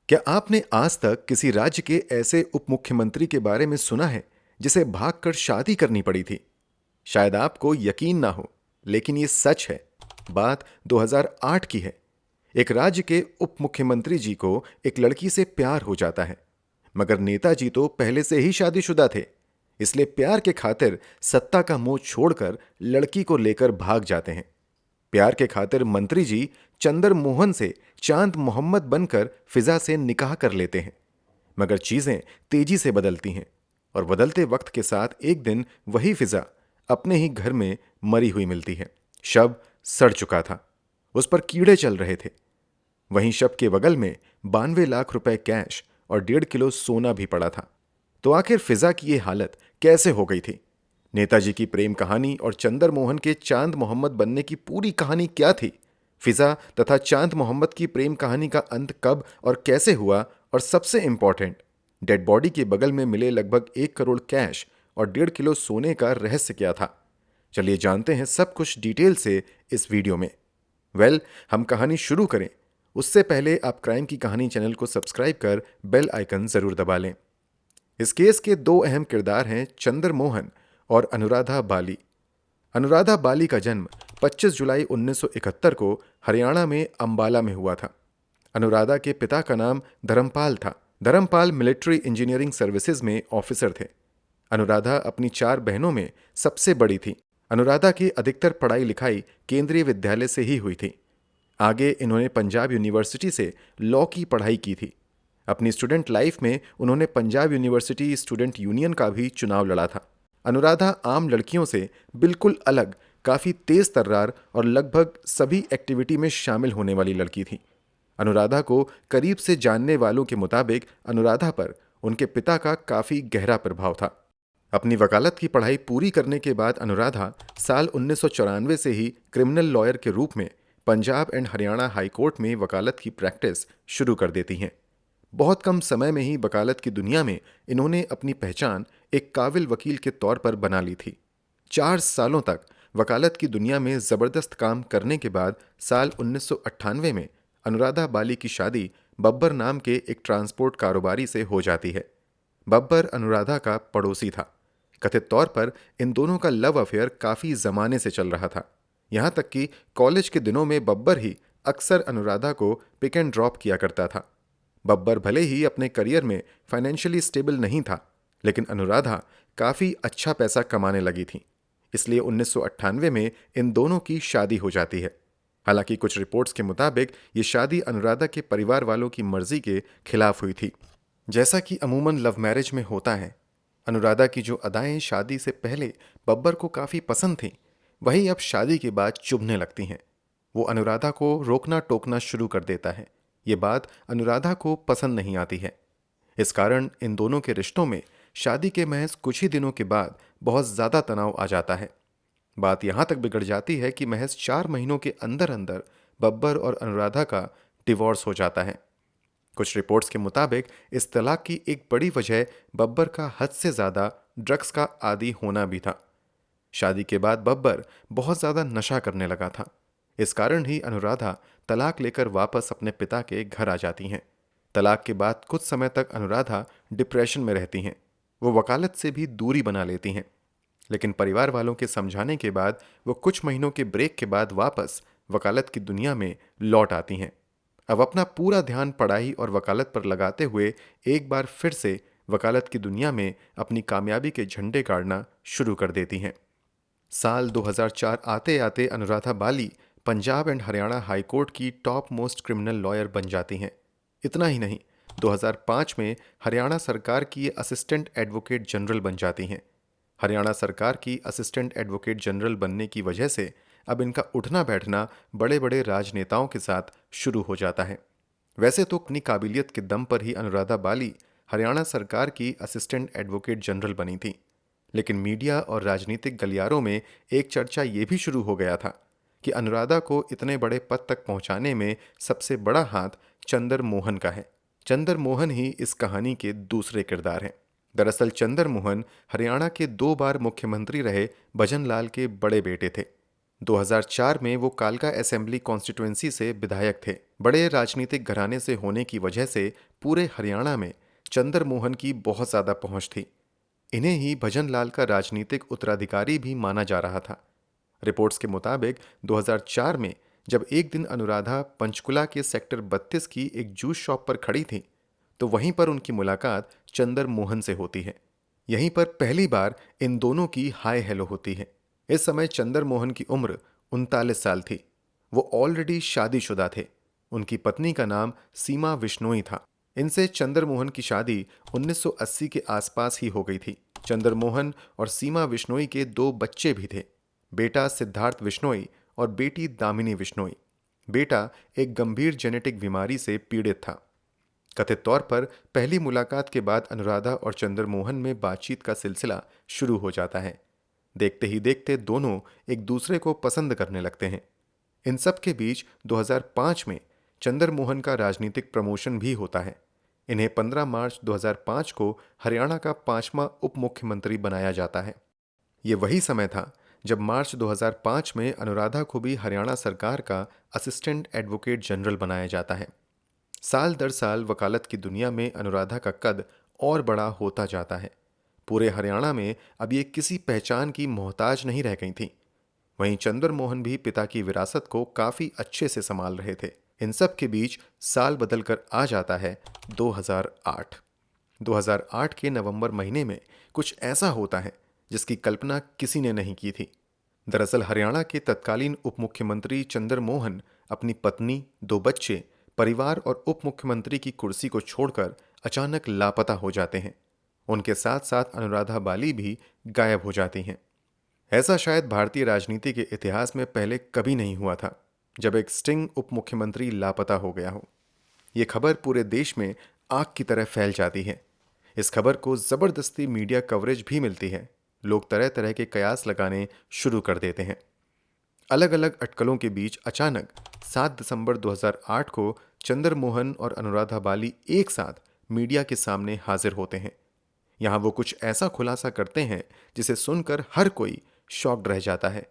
क्या आपने आज तक किसी राज्य के ऐसे उप मुख्यमंत्री के बारे में सुना है जिसे भागकर शादी करनी पड़ी थी? शायद आपको यकीन ना हो, लेकिन ये सच है। बात 2008 की है। एक राज्य के उप मुख्यमंत्री जी को एक लड़की से प्यार हो जाता है, मगर नेताजी तो पहले से ही शादीशुदा थे। इसलिए प्यार के खातिर सत्ता का मोह छोड़कर लड़की को लेकर भाग जाते हैं। प्यार के खातिर मंत्री जी चंदर मोहन से चांद मोहम्मद बनकर फिजा से निकाह कर लेते हैं। मगर चीजें तेजी से बदलती हैं और बदलते वक्त के साथ एक दिन वही फिजा अपने ही घर में मरी हुई मिलती है। शव सड़ चुका था, उस पर कीड़े चल रहे थे। वहीं शव के बगल में 92 लाख रुपए कैश और 1.5 किलो सोना भी पड़ा था। तो आखिर फिजा की ये हालत कैसे हो गई थी? नेताजी की प्रेम कहानी और चंदर मोहन के चांद मोहम्मद बनने की पूरी कहानी क्या थी? फिजा तथा चांद मोहम्मद की प्रेम कहानी का अंत कब और कैसे हुआ? और सबसे इंपॉर्टेंट, डेड बॉडी के बगल में मिले लगभग 1 करोड़ कैश और 1.5 किलो सोने का रहस्य क्या था? चलिए जानते हैं सब कुछ डिटेल से इस वीडियो में। हम कहानी शुरू करें उससे पहले आप क्राइम की कहानी चैनल को सब्सक्राइब कर बेल आइकन जरूर दबा लें। इस केस के दो अहम किरदार हैं, चंदर मोहन और अनुराधा बाली। अनुराधा बाली का जन्म 25 जुलाई 1971 को हरियाणा में अंबाला में हुआ था। अनुराधा के पिता का नाम धर्मपाल था। धर्मपाल मिलिट्री इंजीनियरिंग सर्विसेज में ऑफिसर थे। अनुराधा अपनी 4 बहनों में सबसे बड़ी थी। अनुराधा की अधिकतर पढ़ाई लिखाई केंद्रीय विद्यालय से ही हुई थी। आगे इन्होंने पंजाब यूनिवर्सिटी से लॉ की पढ़ाई की थी। अपनी स्टूडेंट लाइफ में उन्होंने पंजाब यूनिवर्सिटी स्टूडेंट यूनियन का भी चुनाव लड़ा था। अनुराधा आम लड़कियों से बिल्कुल अलग, काफी तेज तर्रार और लगभग सभी एक्टिविटी में शामिल होने वाली लड़की थी। अनुराधा को करीब से जानने वालों के मुताबिक अनुराधा पर उनके पिता का काफी गहरा प्रभाव था। अपनी वकालत की पढ़ाई पूरी करने के बाद अनुराधा साल 1994 से ही क्रिमिनल लॉयर के रूप में Punjab and Haryana high court में वकालत की प्रैक्टिस शुरू कर देती हैं। बहुत कम समय में ही वकालत की दुनिया में इन्होंने अपनी पहचान एक काबिल वकील के तौर पर बना ली थी। 4 सालों तक वकालत की दुनिया में जबरदस्त काम करने के बाद साल 1998 में अनुराधा बाली की शादी बब्बर नाम के एक ट्रांसपोर्ट कारोबारी से हो जाती है। बब्बर अनुराधा का पड़ोसी था। कथित तौर पर इन दोनों का लव अफेयर काफी जमाने से चल रहा था। यहां तक कि कॉलेज के दिनों में बब्बर ही अक्सर अनुराधा को पिक एंड ड्रॉप किया करता था। बब्बर भले ही अपने करियर में फाइनेंशियली स्टेबल नहीं था, लेकिन अनुराधा काफी अच्छा पैसा कमाने लगी थी। इसलिए 1998 में इन दोनों की शादी हो जाती है। हालांकि कुछ रिपोर्ट्स के मुताबिक ये शादी अनुराधा के परिवार वालों की मर्जी के खिलाफ हुई थी। जैसा कि अमूमन लव मैरिज में होता है, अनुराधा की जो अदाएं शादी से पहले बब्बर को काफी पसंद थीं, वही अब शादी के बाद चुभने लगती हैं। वो अनुराधा को रोकना टोकना शुरू कर देता है। ये बात अनुराधा को पसंद नहीं आती है। इस कारण इन दोनों के रिश्तों में शादी के महज कुछ ही दिनों के बाद बहुत ज्यादा तनाव आ जाता है। बात यहां तक बिगड़ जाती है कि महज 4 महीनों के अंदर अंदर बब्बर और अनुराधा का डिवोर्स हो जाता है। कुछ रिपोर्ट्स के मुताबिक इस तलाक की एक बड़ी वजह बब्बर का हद से ज्यादा ड्रग्स का आदी होना भी था। शादी के बाद बब्बर बहुत ज्यादा नशा करने लगा था। इस कारण ही अनुराधा तलाक लेकर वापस अपने पिता के घर आ जाती हैं। तलाक के बाद कुछ समय तक अनुराधा डिप्रेशन में रहती हैं। वो वकालत से भी दूरी बना लेती हैं। लेकिन परिवार वालों के समझाने के बाद वो कुछ महीनों के ब्रेक के बाद वापस वकालत की दुनिया में लौट आती हैं। अब अपना पूरा ध्यान पढ़ाई और वकालत पर लगाते हुए एक बार फिर से वकालत की दुनिया में अपनी कामयाबी के झंडे गाड़ना शुरू कर देती हैं। साल 2004 आते आते Anuradha Bali Punjab and Haryana high court की टॉप मोस्ट क्रिमिनल लॉयर बन जाती हैं। इतना ही नहीं, 2005 में हरियाणा सरकार की असिस्टेंट एडवोकेट जनरल बन जाती हैं। हरियाणा सरकार की असिस्टेंट एडवोकेट जनरल बनने की वजह से अब इनका उठना बैठना बड़े बड़े राजनेताओं के साथ शुरू हो जाता है। वैसे तो अपनी काबिलियत के दम पर ही अनुराधा बाली हरियाणा सरकार की असिस्टेंट एडवोकेट जनरल बनी थी, लेकिन मीडिया और राजनीतिक गलियारों में एक चर्चा ये भी शुरू हो गया था कि अनुराधा को इतने बड़े पद तक पहुंचाने में सबसे बड़ा हाथ चंदर मोहन का है। चंदर मोहन ही इस कहानी के दूसरे किरदार हैं। दरअसल चंदर मोहन हरियाणा के 2 बार मुख्यमंत्री रहे भजन लाल के बड़े बेटे थे। 2004 में वो कालका असेंबली कॉन्स्टिट्यूएंसी से विधायक थे। बड़े राजनीतिक घराने से होने की वजह से पूरे हरियाणा में चंद्र मोहन की बहुत ज्यादा पहुंच थी। इन्हें ही भजन लाल का राजनीतिक उत्तराधिकारी भी माना जा रहा था। रिपोर्ट्स के मुताबिक 2004 में जब एक दिन अनुराधा पंचकुला के सेक्टर 32 की एक जूस शॉप पर खड़ी थी, तो वहीं पर उनकी मुलाकात चंद्र मोहन से होती है। यहीं पर पहली बार इन दोनों की हाय हेलो होती है। इस समय चंद्र मोहन की उम्र 39 साल थी। वो ऑलरेडी शादीशुदा थे। उनकी पत्नी का नाम सीमा विश्नोई था। इनसे चंद्र मोहन की शादी 1980 के आसपास ही हो गई थी। चंद्र मोहन और सीमा विश्नोई के 2 बच्चे भी थे, बेटा सिद्धार्थ विश्नोई और बेटी दामिनी विश्नोई। बेटा एक गंभीर जेनेटिक बीमारी से पीड़ित था। कथित तौर पर पहली मुलाकात के बाद अनुराधा और चंद्र मोहन में बातचीत का सिलसिला शुरू हो जाता है। देखते ही देखते दोनों एक दूसरे को पसंद करने लगते हैं। इन सब के बीच 2005 में चंद्र मोहन का राजनीतिक प्रमोशन भी होता है। इन्हें 15 मार्च 2005 को हरियाणा का 5वां उप मुख्यमंत्री बनाया जाता है। ये वही समय था जब मार्च 2005 में अनुराधा को भी हरियाणा सरकार का असिस्टेंट एडवोकेट जनरल बनाया जाता है। साल दर साल वकालत की दुनिया में अनुराधा का कद और बड़ा होता जाता है। पूरे हरियाणा में अब ये किसी पहचान की मोहताज नहीं रह गई थी। वहीं चंद्र मोहन भी पिता की विरासत को काफी अच्छे से संभाल रहे थे। इन सब के बीच साल बदल कर आ जाता है 2008। 2008 के नवंबर महीने में कुछ ऐसा होता है जिसकी कल्पना किसी ने नहीं की थी। दरअसल हरियाणा के तत्कालीन उप मुख्यमंत्री चंद्र मोहन अपनी पत्नी, 2 बच्चे, परिवार और उप मुख्यमंत्री की कुर्सी को छोड़कर अचानक लापता हो जाते हैं। उनके साथ साथ अनुराधा बाली भी गायब हो जाती हैं। ऐसा शायद भारतीय राजनीति के इतिहास में पहले कभी नहीं हुआ था, जब एक स्टिंग उप मुख्यमंत्री लापता हो गया हो। ये खबर पूरे देश में आग की तरह फैल जाती है। इस खबर को जबरदस्ती मीडिया कवरेज भी मिलती है। लोग तरह तरह के कयास लगाने शुरू कर देते हैं। अलग अलग अटकलों के बीच अचानक 7 दिसंबर 2008 को चंद्र मोहन और अनुराधा बाली एक साथ मीडिया के सामने हाजिर होते हैं। यहां वो कुछ ऐसा खुलासा करते हैं जिसे सुनकर हर कोई शॉक्ड रह जाता है।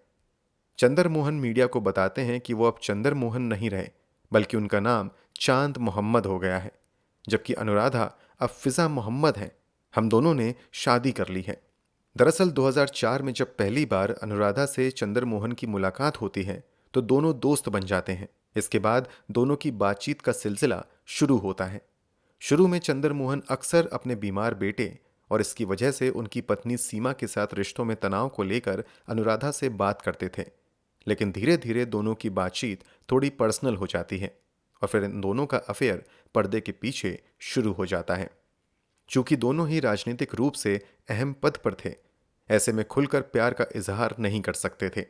चंद्र मोहन मीडिया को बताते हैं कि वो अब चंद्र मोहन नहीं रहे, बल्कि उनका नाम चांद मोहम्मद हो गया है, जबकि अनुराधा अब फिजा मोहम्मद है। हम दोनों ने शादी कर ली है। दरअसल 2004 में जब पहली बार अनुराधा से चंद्र मोहन की मुलाकात होती है, तो दोनों दोस्त बन जाते हैं। इसके बाद दोनों की बातचीत का सिलसिला शुरू होता है। शुरू में चंद्र मोहन अक्सर अपने बीमार बेटे और इसकी वजह से उनकी पत्नी सीमा के साथ रिश्तों में तनाव को लेकर अनुराधा से बात करते थे, लेकिन धीरे धीरे दोनों की बातचीत थोड़ी पर्सनल हो जाती है और फिर इन दोनों का अफेयर पर्दे के पीछे शुरू हो जाता है। चूंकि दोनों ही राजनीतिक रूप से अहम पद पर थे, ऐसे में खुलकर प्यार का इजहार नहीं कर सकते थे।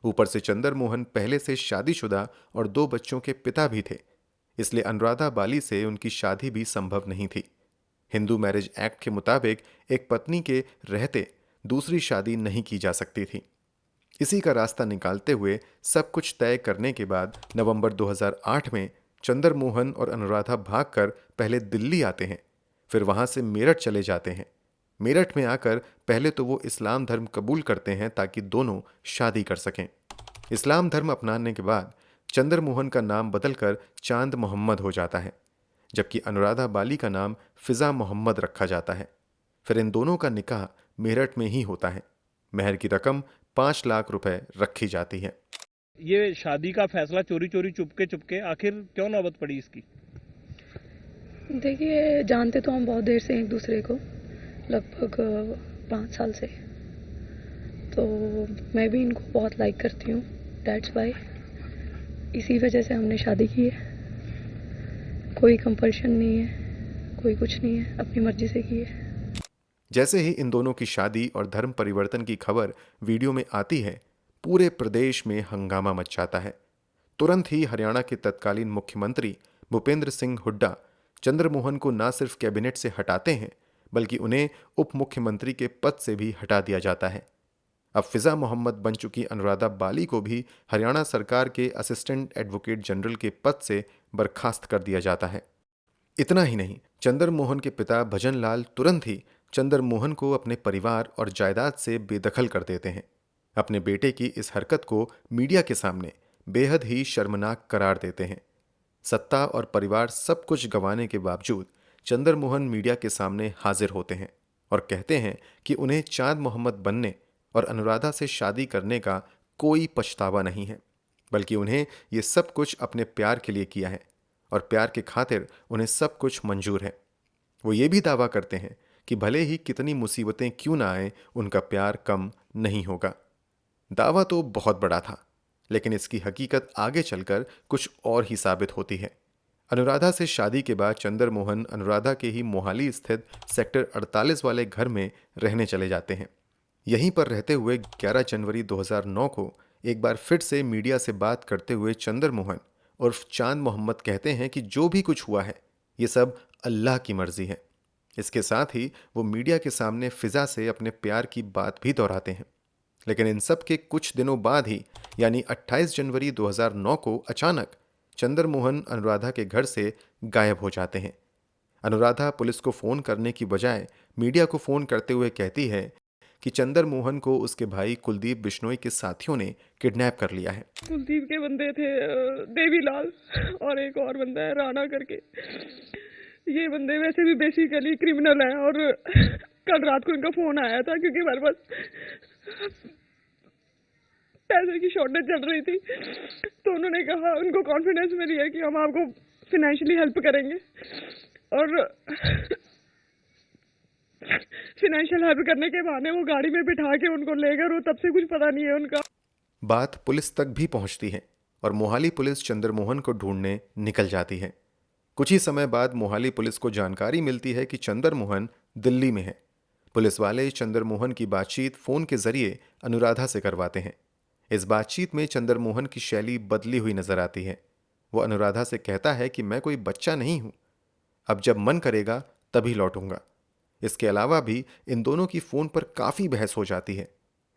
ऊपर से चंद्र मोहन पहले से शादीशुदा और 2 बच्चों के पिता भी थे, इसलिए अनुराधा बाली से उनकी शादी भी संभव नहीं थी। हिंदू मैरिज एक्ट के मुताबिक एक पत्नी के रहते दूसरी शादी नहीं की जा सकती थी। इसी का रास्ता निकालते हुए सब कुछ तय करने के बाद नवंबर 2008 में चंद्र मोहन और अनुराधा भागकर पहले दिल्ली आते हैं, फिर वहां से मेरठ चले जाते हैं। मेरठ में आकर पहले तो वो इस्लाम धर्म कबूल करते हैं ताकि दोनों शादी कर सकें। इस्लाम धर्म अपनाने के बाद चंद्र मोहन का नाम बदलकर चांद मोहम्मद हो जाता है, जबकि अनुराधा बाली का नाम फिजा मोहम्मद रखा जाता है। फिर इन दोनों का निकाह मेरठ में ही होता है। मेहर की रकम 5 लाख रुपए रखी जाती है। ये शादी का फैसला चोरी चोरी चुपके चुपके आखिर क्यों नौबत पड़ी इसकी? देखिए, जानते तो हम बहुत देर से एक दूसरे को, लगभग 5 साल से। तो मैं भी इनको बहुत लाइक करती हूँ, दैट्स वाई। इसी वजह से हमने शादी की है। कोई कंपल्शन नहीं है, कोई कुछ नहीं है, अपनी मर्जी से की है। जैसे ही इन दोनों की शादी और धर्म परिवर्तन की खबर वीडियो में आती है, पूरे प्रदेश में हंगामा मच जाता है। तुरंत ही हरियाणा के तत्कालीन मुख्यमंत्री भूपेंद्र सिंह हुड्डा चंद्र मोहन को न सिर्फ कैबिनेट से हटाते हैं, बल्कि उन्हें उप मुख्यमंत्री के पद से भी हटा दिया जाता है। अब फिजा मोहम्मद बन चुकी अनुराधा बाली को भी हरियाणा सरकार के असिस्टेंट एडवोकेट जनरल के पद से बर्खास्त कर दिया जाता है। इतना ही नहीं, चंद्र मोहन के पिता भजन लाल तुरंत ही चंद्र मोहन को अपने परिवार और जायदाद से बेदखल कर देते हैं। अपने बेटे की इस हरकत को मीडिया के सामने बेहद ही शर्मनाक करार देते हैं। सत्ता और परिवार सब कुछ गंवाने के बावजूद चंद्र मोहन मीडिया के सामने हाजिर होते हैं और कहते हैं कि उन्हें चांद मोहम्मद बनने और अनुराधा से शादी करने का कोई पछतावा नहीं है, बल्कि उन्हें ये सब कुछ अपने प्यार के लिए किया है और प्यार के खातिर उन्हें सब कुछ मंजूर है। वो ये भी दावा करते हैं कि भले ही कितनी मुसीबतें क्यों ना आए, उनका प्यार कम नहीं होगा। दावा तो बहुत बड़ा था, लेकिन इसकी हकीकत आगे चलकर कुछ और ही साबित होती है। अनुराधा से शादी के बाद चंद्र मोहन अनुराधा के ही मोहाली स्थित सेक्टर 48 वाले घर में रहने चले जाते हैं। यहीं पर रहते हुए 11 जनवरी 2009 को एक बार फिर से मीडिया से बात करते हुए चंद्र मोहन उर्फ चांद मोहम्मद कहते हैं कि जो भी कुछ हुआ है ये सब अल्लाह की मर्जी है। इसके साथ ही वो मीडिया के सामने फिजा से अपने प्यार की बात भी दोहराते हैं। लेकिन इन सब के कुछ दिनों बाद ही यानी 28 जनवरी 2009 को अचानक चंद्र मोहन अनुराधा के घर से गायब हो जाते हैं। अनुराधा पुलिस को फोन करने की बजाय मीडिया को फोन करते हुए कहती है कि चंद्र मोहन को उसके भाई कुलदीप बिश्नोई के साथियों ने किडनैप कर लिया है। कुलदीप के बंदे थे देवीलाल और एक और बंदा है राणा करके। ये बंदे वैसे भी बेसिकली क्रिमिनल हैं और कल रात को इनका फोन आया था क्योंकि हमारे पास पैसे की शॉर्टेज चल रही थी, तो उन्होंने कहा, उनको कॉन्फिडेंस में लिया कि हम आपको फिनेंशियली हेल्प करेंगे और फिनेंशियल हेल्प करने के बहाने वो गाड़ी में बिठा के उनको ले गए और तब से कुछ पता नहीं है उनका। बात पुलिस तक भी पहुंचती है और मोहाली पुलिस चंद्र मोहन को ढूंढने निकल जाती है। कुछ ही समय बाद मोहाली पुलिस को जानकारी मिलती है कि चंद्र मोहन दिल्ली में है। पुलिस वाले चंद्र मोहन की बातचीत फोन के जरिए अनुराधा से करवाते हैं। इस बातचीत में चंद्र मोहन की शैली बदली हुई नजर आती है। वो अनुराधा से कहता है कि मैं कोई बच्चा नहीं हूं, अब जब मन करेगा तभी लौटूंगा। इसके अलावा भी इन दोनों की फोन पर काफी बहस हो जाती है।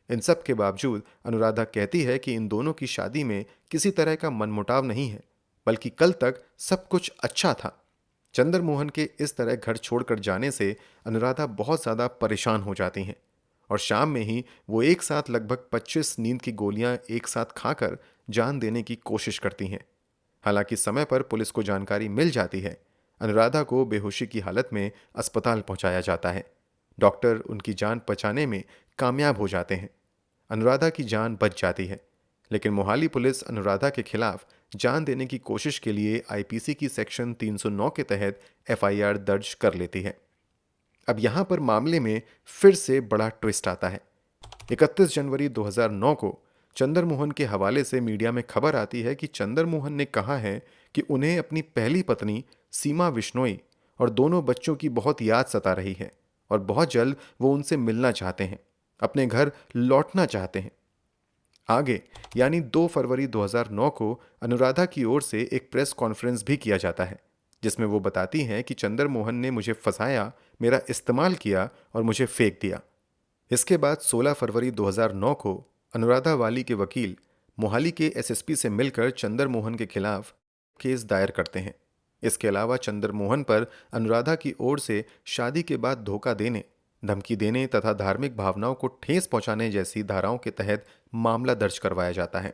इन सब के बावजूद अनुराधा कहती है कि इन दोनों की शादी में किसी तरह का मनमुटाव नहीं है, बल्कि कल तक सब कुछ अच्छा था। चंद्र मोहन के इस तरह घर छोड़कर जाने से अनुराधा बहुत ज्यादा परेशान हो जाती हैं और शाम में ही वो एक साथ लगभग 25 नींद की गोलियां एक साथ खाकर जान देने की कोशिश करती हैं। हालांकि समय पर पुलिस को जानकारी मिल जाती है। अनुराधा को बेहोशी की हालत में अस्पताल पहुंचाया जाता है। डॉक्टर उनकी जान बचाने में कामयाब हो जाते हैं। अनुराधा की जान बच जाती है, लेकिन मोहाली पुलिस अनुराधा के खिलाफ जान देने की कोशिश के लिए आईपीसी की सेक्शन 309 के तहत एफआईआर दर्ज कर लेती है। अब यहां पर मामले में फिर से बड़ा ट्विस्ट आता है। 31 जनवरी 2009 को चंद्र मोहन के हवाले से मीडिया में खबर आती है कि चंद्र मोहन ने कहा है कि उन्हें अपनी पहली पत्नी सीमा बिश्नोई और दोनों बच्चों की बहुत याद सता रही है और बहुत जल्द वो उनसे मिलना चाहते हैं, अपने घर लौटना चाहते हैं। आगे यानी 2 फरवरी 2009 को अनुराधा की ओर से एक प्रेस कॉन्फ्रेंस भी किया जाता है, जिसमें वो बताती हैं कि चंद्र मोहन ने मुझे फंसाया, मेरा इस्तेमाल किया और मुझे फेंक दिया। इसके बाद 16 फरवरी 2009 को अनुराधा वाली के वकील मोहाली के एसएसपी से मिलकर चंद्र मोहन के खिलाफ केस दायर करते हैं। इसके अलावा चंद्र मोहन पर अनुराधा की ओर से शादी के बाद धोखा देने, धमकी देने तथा धार्मिक भावनाओं को ठेस पहुंचाने जैसी धाराओं के तहत मामला दर्ज करवाया जाता है।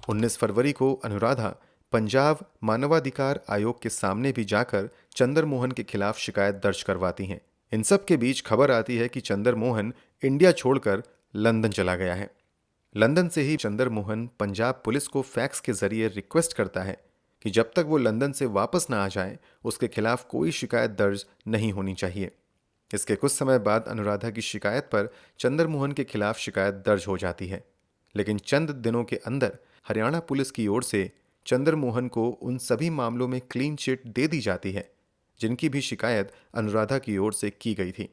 19 फरवरी को अनुराधा पंजाब मानवाधिकार आयोग के सामने भी जाकर चंद्र मोहन के खिलाफ शिकायत दर्ज करवाती हैं। इन सब के बीच खबर आती है कि चंद्र मोहन इंडिया छोड़कर लंदन चला गया है। लंदन से ही चंद्र मोहन पंजाब पुलिस को फैक्स के जरिए रिक्वेस्ट करता है कि जब तक वो लंदन से वापस ना आ जाए उसके खिलाफ कोई शिकायत दर्ज नहीं होनी चाहिए। इसके कुछ समय बाद अनुराधा की शिकायत पर चंद्र मोहन के खिलाफ शिकायत दर्ज हो जाती है, लेकिन चंद दिनों के अंदर हरियाणा पुलिस की ओर से चंद्र मोहन को उन सभी मामलों में क्लीन चिट दे दी जाती है जिनकी भी शिकायत अनुराधा की ओर से की गई थी।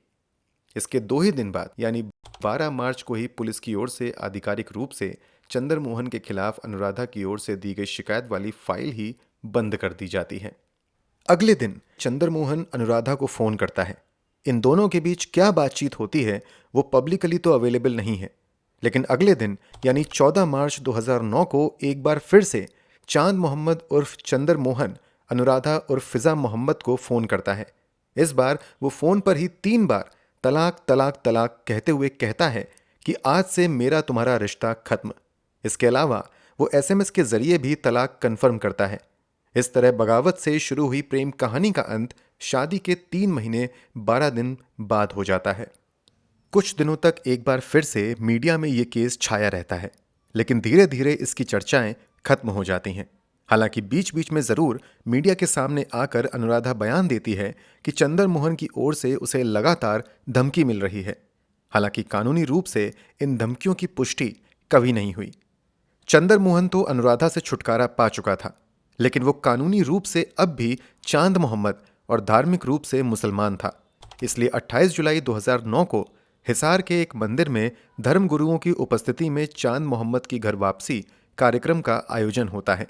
इसके 2 ही दिन बाद यानी 12 मार्च को ही पुलिस की ओर से आधिकारिक रूप से चंद्र मोहन के खिलाफ अनुराधा की ओर से दी गई शिकायत वाली फाइल ही बंद कर दी जाती है। अगले दिन चंद्र मोहन अनुराधा को फोन करता है। इन दोनों के बीच क्या बातचीत होती है वो पब्लिकली तो अवेलेबल नहीं है, लेकिन अगले दिन यानी 14 मार्च 2009 को एक बार फिर से चांद मोहम्मद उर्फ चंद्र मोहन अनुराधा उर्फ फिजा मोहम्मद को फोन करता है। इस बार वो फोन पर ही 3 बार तलाक तलाक तलाक कहते हुए कहता है कि आज से मेरा तुम्हारा रिश्ता खत्म। इसके अलावा वो एसएमएस के जरिए भी तलाक कन्फर्म करता है। इस तरह बगावत से शुरू हुई प्रेम कहानी का अंत शादी के 3 महीने 12 दिन बाद हो जाता है। कुछ दिनों तक एक बार फिर से मीडिया में ये केस छाया रहता है, लेकिन धीरे धीरे इसकी चर्चाएं खत्म हो जाती हैं। हालांकि बीच बीच में जरूर मीडिया के सामने आकर अनुराधा बयान देती है कि चंदर मोहन की ओर से उसे लगातार धमकी मिल रही है। हालांकि कानूनी रूप से इन धमकियों की पुष्टि कभी नहीं हुई। चंदर मोहन तो अनुराधा से छुटकारा पा चुका था, लेकिन वो कानूनी रूप से अब भी चांद मोहम्मद और धार्मिक रूप से मुसलमान था। इसलिए 28 जुलाई 2009 को हिसार के एक मंदिर में धर्मगुरुओं की उपस्थिति में चांद मोहम्मद की घर वापसी कार्यक्रम का आयोजन होता है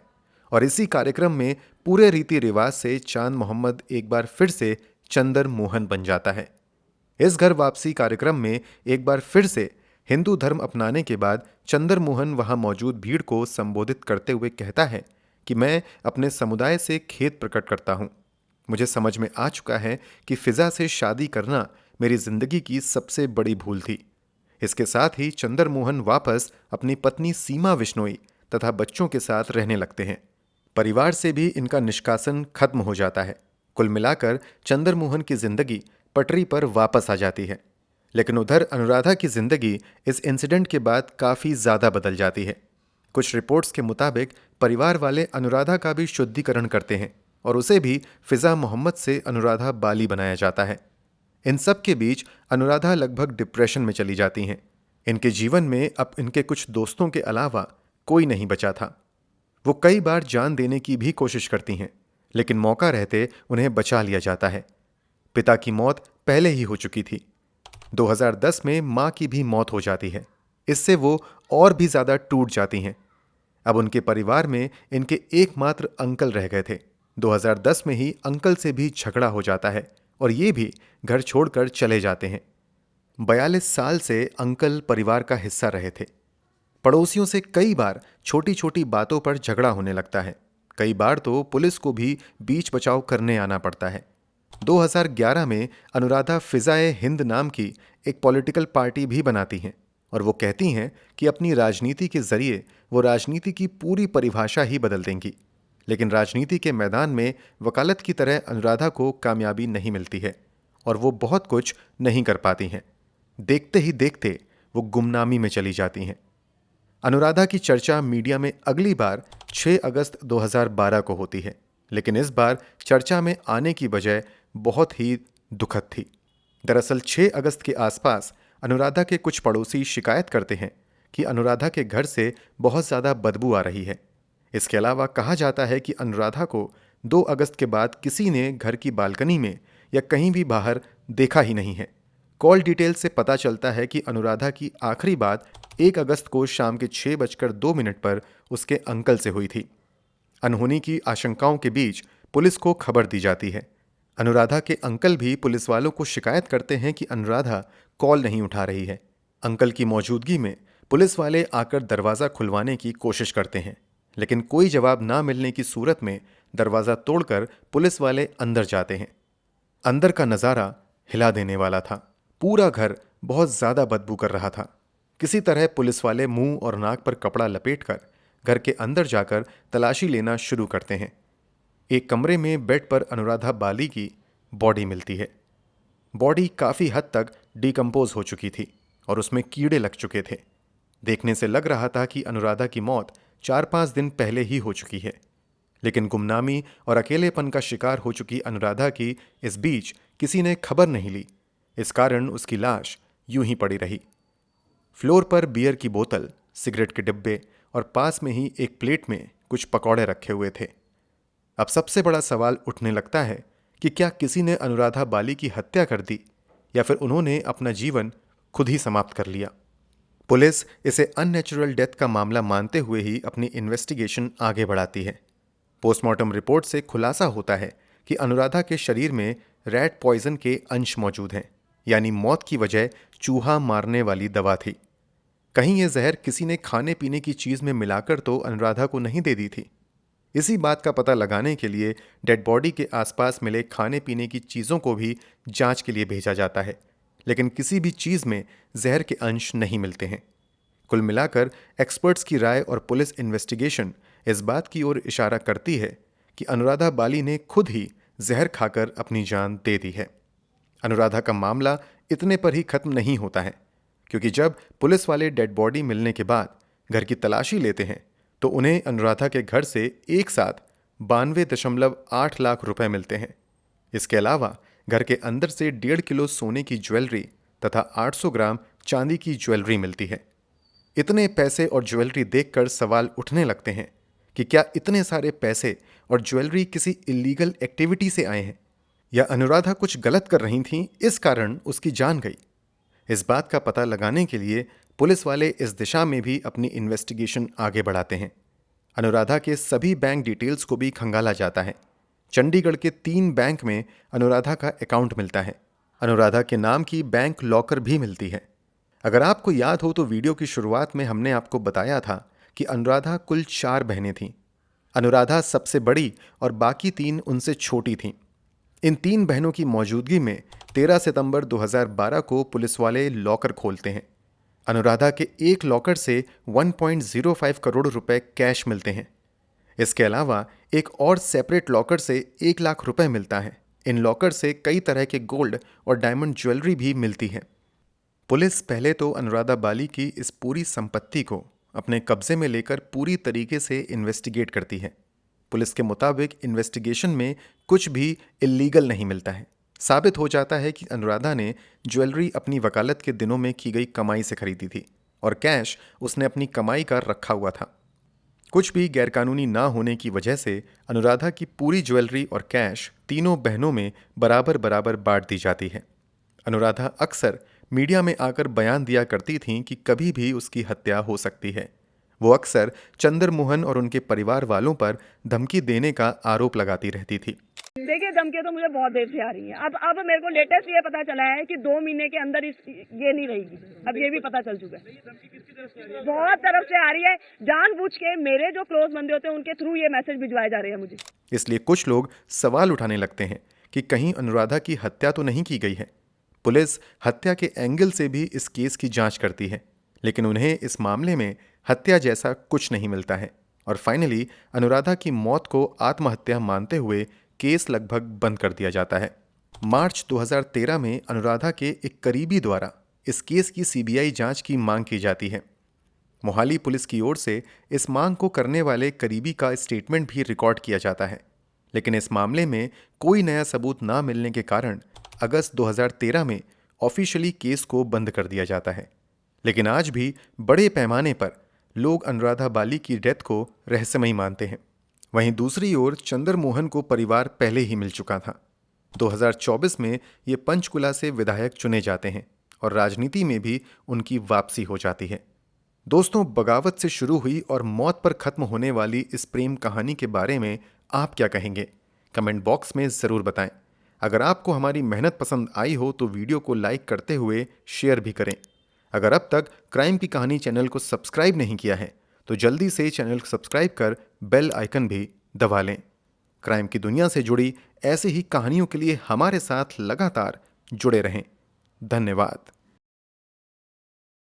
और इसी कार्यक्रम में पूरे रीति रिवाज से चांद मोहम्मद एक बार फिर से चंदर मोहन बन जाता है। इस घर वापसी कार्यक्रम में एक बार फिर से हिंदू धर्म अपनाने के बाद चंदर मोहन वहां मौजूद भीड़ को संबोधित करते हुए कहता है कि मैं अपने समुदाय से खेद प्रकट करता हूं। मुझे समझ में आ चुका है कि फिजा से शादी करना मेरी जिंदगी की सबसे बड़ी भूल थी। इसके साथ ही चंदर मोहन वापस अपनी पत्नी सीमा विश्नोई तथा बच्चों के साथ रहने लगते हैं। परिवार से भी इनका निष्कासन खत्म हो जाता है। कुल मिलाकर चंदर मोहन की जिंदगी पटरी पर वापस आ जाती है। लेकिन उधर अनुराधा की जिंदगी इस इंसिडेंट के बाद काफी ज्यादा बदल जाती है। कुछ रिपोर्ट्स के मुताबिक परिवार वाले अनुराधा का भी शुद्धिकरण करते हैं और उसे भी फिजा मोहम्मद से अनुराधा बाली बनाया जाता है। इन सब के बीच अनुराधा लगभग डिप्रेशन में चली जाती हैं। इनके जीवन में अब इनके कुछ दोस्तों के अलावा कोई नहीं बचा था। वो कई बार जान देने की भी कोशिश करती हैं, लेकिन मौका रहते उन्हें बचा लिया जाता है। पिता की मौत पहले ही हो चुकी थी। 2010 में मां की भी मौत हो जाती है। इससे वो और भी ज्यादा टूट जाती हैं। अब उनके परिवार में इनके एकमात्र अंकल रह गए थे। 2010 में ही अंकल से भी झगड़ा हो जाता है और ये भी घर छोड़कर चले जाते हैं। 42 साल से अंकल परिवार का हिस्सा रहे थे। पड़ोसियों से कई बार छोटी छोटी बातों पर झगड़ा होने लगता है। कई बार तो पुलिस को भी बीच बचाव करने आना पड़ता है। 2011 में अनुराधा फिजाए हिंद नाम की एक पॉलिटिकल पार्टी भी बनाती हैं और वो कहती हैं कि अपनी राजनीति के जरिए वो राजनीति की पूरी परिभाषा ही बदल देंगी। लेकिन राजनीति के मैदान में वकालत की तरह अनुराधा को कामयाबी नहीं मिलती है और वो बहुत कुछ नहीं कर पाती हैं। देखते ही देखते वो गुमनामी में चली जाती हैं। अनुराधा की चर्चा मीडिया में अगली बार 6 अगस्त 2012 को होती है, लेकिन इस बार चर्चा में आने की वजह बहुत ही दुखद थी। दरअसल 6 अगस्त के आसपास अनुराधा के कुछ पड़ोसी शिकायत करते हैं कि अनुराधा के घर से बहुत ज़्यादा बदबू आ रही है। इसके अलावा कहा जाता है कि अनुराधा को 2 अगस्त के बाद किसी ने घर की बालकनी में या कहीं भी बाहर देखा ही नहीं है। कॉल डिटेल से पता चलता है कि अनुराधा की आखिरी बात 1 अगस्त को शाम के 6:02 पर उसके अंकल से हुई थी। अनहोनी की आशंकाओं के बीच पुलिस को खबर दी जाती है। अनुराधा के अंकल भी पुलिस वालों को शिकायत करते हैं कि अनुराधा कॉल नहीं उठा रही है। अंकल की मौजूदगी में पुलिस वाले आकर दरवाज़ा खुलवाने की कोशिश करते हैं, लेकिन कोई जवाब ना मिलने की सूरत में दरवाज़ा तोड़कर पुलिस वाले अंदर जाते हैं। अंदर का नज़ारा हिला देने वाला था। पूरा घर बहुत ज़्यादा बदबू कर रहा था। किसी तरह पुलिस वाले मुंह और नाक पर कपड़ा लपेटकर घर के अंदर जाकर तलाशी लेना शुरू करते हैं। एक कमरे में बेड पर अनुराधा बाली की बॉडी मिलती है। बॉडी काफ़ी हद तक डिकम्पोज हो चुकी थी और उसमें कीड़े लग चुके थे। देखने से लग रहा था कि अनुराधा की मौत 4-5 दिन पहले ही हो चुकी है। लेकिन गुमनामी और अकेलेपन का शिकार हो चुकी अनुराधा की इस बीच किसी ने खबर नहीं ली। इस कारण उसकी लाश यूं ही पड़ी रही। फ्लोर पर बियर की बोतल, सिगरेट के डिब्बे और पास में ही एक प्लेट में कुछ पकौड़े रखे हुए थे। अब सबसे बड़ा सवाल उठने लगता है कि क्या किसी ने अनुराधा बाली की हत्या कर दी या फिर उन्होंने अपना जीवन खुद ही समाप्त कर लिया। पुलिस इसे अननेचुरल डेथ का मामला मानते हुए ही अपनी इन्वेस्टिगेशन आगे बढ़ाती है। पोस्टमार्टम रिपोर्ट से खुलासा होता है कि अनुराधा के शरीर में रैट पॉइजन के अंश मौजूद हैं, यानी मौत की वजह चूहा मारने वाली दवा थी। कहीं ये जहर किसी ने खाने पीने की चीज़ में मिलाकर तो अनुराधा को नहीं दे दी थी। इसी बात का पता लगाने के लिए डेड बॉडी के आसपास मिले खाने पीने की चीज़ों को भी जांच के लिए भेजा जाता है, लेकिन किसी भी चीज़ में जहर के अंश नहीं मिलते हैं। कुल मिलाकर एक्सपर्ट्स की राय और पुलिस इन्वेस्टिगेशन इस बात की ओर इशारा करती है कि अनुराधा बाली ने खुद ही जहर खाकर अपनी जान दे दी है। अनुराधा का मामला इतने पर ही खत्म नहीं होता है, क्योंकि जब पुलिस वाले डेड बॉडी मिलने के बाद घर की तलाशी लेते हैं तो उन्हें अनुराधा के घर से एक साथ 92.8 लाख रुपए मिलते हैं। इसके अलावा घर के अंदर से 1.5 किलो सोने की ज्वेलरी तथा 800 ग्राम चांदी की ज्वेलरी मिलती है। इतने पैसे और ज्वेलरी देखकर सवाल उठने लगते हैं कि क्या इतने सारे पैसे और ज्वेलरी किसी इलीगल एक्टिविटी से आए हैं, या अनुराधा कुछ गलत कर रही थीं, इस कारण उसकी जान गई। इस बात का पता लगाने के लिए पुलिस वाले इस दिशा में भी अपनी इन्वेस्टिगेशन आगे बढ़ाते हैं। अनुराधा के सभी बैंक डिटेल्स को भी खंगाला जाता है। चंडीगढ़ के 3 बैंक में अनुराधा का अकाउंट मिलता है। अनुराधा के नाम की बैंक लॉकर भी मिलती है। अगर आपको याद हो तो वीडियो की शुरुआत में हमने आपको बताया था कि अनुराधा कुल 4 बहनें थीं। अनुराधा सबसे बड़ी और बाकी 3 उनसे छोटी थीं। इन 3 बहनों की मौजूदगी में 13 सितंबर 2012 को पुलिस वाले लॉकर खोलते हैं। अनुराधा के एक लॉकर से 1.05 करोड़ रुपए कैश मिलते हैं। इसके अलावा एक और सेपरेट लॉकर से 1 लाख रुपए मिलता है। इन लॉकर से कई तरह के गोल्ड और डायमंड ज्वेलरी भी मिलती है। पुलिस पहले तो अनुराधा बाली की इस पूरी संपत्ति को अपने कब्जे में लेकर पूरी तरीके से इन्वेस्टिगेट करती है। पुलिस के मुताबिक इन्वेस्टिगेशन में कुछ भी इल्लीगल नहीं मिलता है। साबित हो जाता है कि अनुराधा ने ज्वेलरी अपनी वकालत के दिनों में की गई कमाई से खरीदी थी और कैश उसने अपनी कमाई का रखा हुआ था। कुछ भी गैरकानूनी ना होने की वजह से अनुराधा की पूरी ज्वेलरी और कैश तीनों बहनों में बराबर बराबर बांट दी जाती है। अनुराधा अक्सर मीडिया में आकर बयान दिया करती थीं कि कभी भी उसकी हत्या हो सकती है। वो अक्सर चंद्र मोहन और उनके परिवार वालों पर धमकी देने का आरोप लगाती रहती थी। देखिए, धमकियां तो मुझे बहुत देर से आ रही हैं। अब मेरे को लेटेस्ट ये पता चला है कि 2 महीने के अंदर ये नहीं रहेगी। अब ये भी पता चल चुका है। बहुत तरफ से आ रही है। जानबूझ के मेरे जो क्लोज बंदे होते हैं उनके थ्रू ये मैसेज भिजवाए जा रहे हैं मुझे। इसलिए कुछ लोग सवाल उठाने लगते हैं कि कहीं अनुराधा की हत्या तो नहीं की गई है। पुलिस हत्या के एंगल से भी इस केस की जांच करती है, लेकिन उन्हें इस मामले में हत्या जैसा कुछ नहीं मिलता है और फाइनली अनुराधा की मौत को आत्महत्या मानते हुए केस लगभग बंद कर दिया जाता है। मार्च 2013 में अनुराधा के एक करीबी द्वारा इस केस की सीबीआई जांच की मांग की जाती है। मोहाली पुलिस की ओर से इस मांग को करने वाले करीबी का स्टेटमेंट भी रिकॉर्ड किया जाता है, लेकिन इस मामले में कोई नया सबूत ना मिलने के कारण अगस्त 2013 में ऑफिशियली केस को बंद कर दिया जाता है। लेकिन आज भी बड़े पैमाने पर लोग अनुराधा बाली की डेथ को रहस्यमयी मानते हैं। वहीं दूसरी ओर चंद्र मोहन को परिवार पहले ही मिल चुका था। 2024 में ये पंचकुला से विधायक चुने जाते हैं और राजनीति में भी उनकी वापसी हो जाती है। दोस्तों, बगावत से शुरू हुई और मौत पर खत्म होने वाली इस प्रेम कहानी के बारे में आप क्या कहेंगे? कमेंट बॉक्स में ज़रूर बताएं। अगर आपको हमारी मेहनत पसंद आई हो तो वीडियो को लाइक करते हुए शेयर भी करें। अगर अब तक क्राइम की कहानी चैनल को सब्सक्राइब नहीं किया है तो जल्दी से चैनल को सब्सक्राइब कर बेल आइकन भी दबा लें। क्राइम की दुनिया से जुड़ी ऐसी ही कहानियों के लिए हमारे साथ लगातार जुड़े रहें। धन्यवाद।